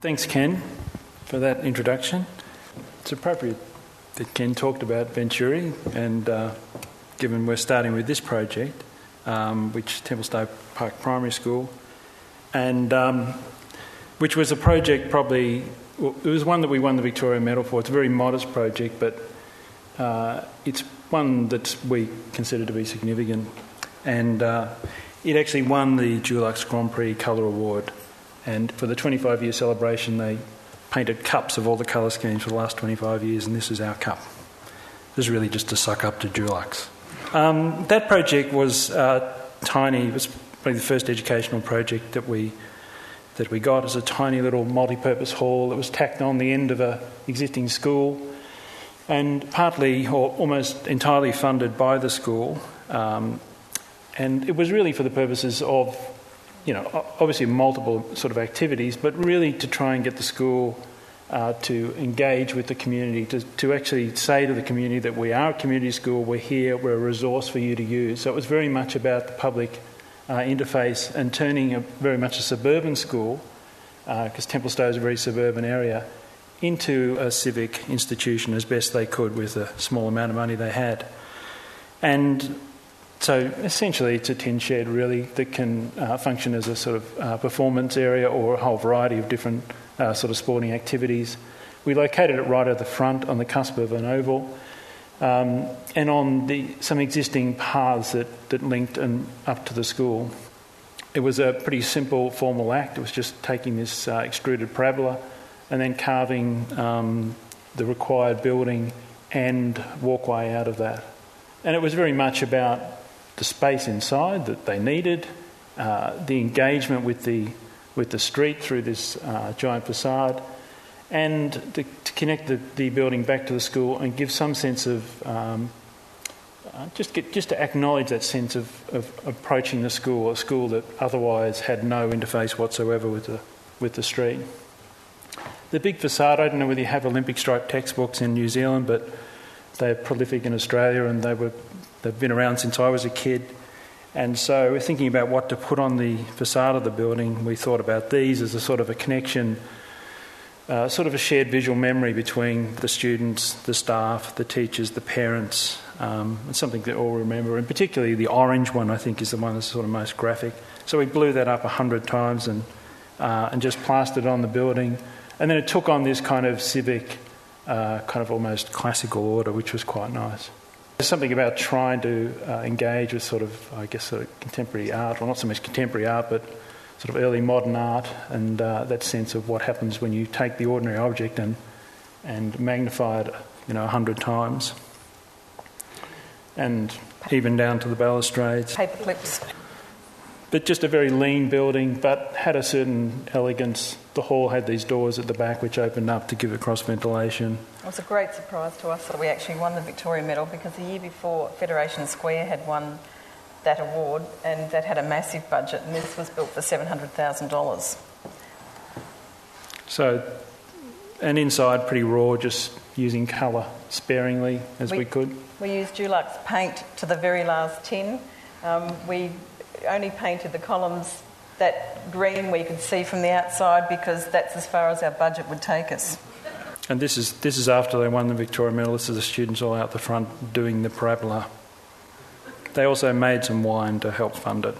Thanks, Ken, for that introduction. It's appropriate that Ken talked about Venturi, and given we're starting with this project, which Templestowe Park Primary School, and which was a project it was one that we won the Victoria Medal for. It's a very modest project, but it's one that we consider to be significant. And it actually won the Dulux Grand Prix Colour Award. And for the 25-year celebration, they painted cups of all the colour schemes for the last 25 years, and this is our cup. This is really just to suck up to Dulux. That project was tiny. It was probably the first educational project that we got. It was a tiny little multi-purpose hall that was tacked on the end of an existing school, and partly or almost entirely funded by the school. And it was really for the purposes of, obviously multiple sort of activities, but really to try and get the school to engage with the community, to actually say to the community that we are a community school, we're here, we're a resource for you to use. So it was very much about the public interface and turning very much a suburban school, because Templestowe is a very suburban area, into a civic institution as best they could with a small amount of money they had. And so essentially it's a tin shed really that can function as a sort of performance area or a whole variety of different sort of sporting activities. We located it right at the front on the cusp of an oval, and on some existing paths that linked up to the school. It was a pretty simple formal act. It was just taking this extruded parabola and then carving the required building and walkway out of that. And it was very much about the space inside that they needed, the engagement with the street through this giant facade, and to connect the building back to the school and give some sense of just to acknowledge that sense of approaching the school, a school that otherwise had no interface whatsoever with the street. The big facade, I don't know whether you have Olympic stripe textbooks in New Zealand, but they're prolific in Australia, and they've been around since I was a kid. And so we're thinking about what to put on the facade of the building. We thought about these as a sort of a connection, sort of a shared visual memory between the students, the staff, the teachers, the parents. It's something that all remember, and particularly the orange one, I think, is the one that's sort of most graphic. So we blew that up 100 times and just plastered on the building. And then it took on this kind of civic, kind of almost classical order, which was quite nice. There's something about trying to engage with sort of contemporary art, well, not so much contemporary art, but sort of early modern art, and that sense of what happens when you take the ordinary object and magnify it, 100 times, and even down to the balustrades. Paper clips. But just a very lean building, but had a certain elegance. The hall had these doors at the back which opened up to give it cross ventilation. It was a great surprise to us that we actually won the Victoria Medal, because the year before Federation Square had won that award, and that had a massive budget, and this was built for $700,000. So, and inside pretty raw, just using colour sparingly as we could. We used Dulux paint to the very last tin. We only painted the columns that green where you could see from the outside, because that's as far as our budget would take us. And this is after they won the Victoria Medal. This is the students all out the front doing the parabola. They also made some wine to help fund it.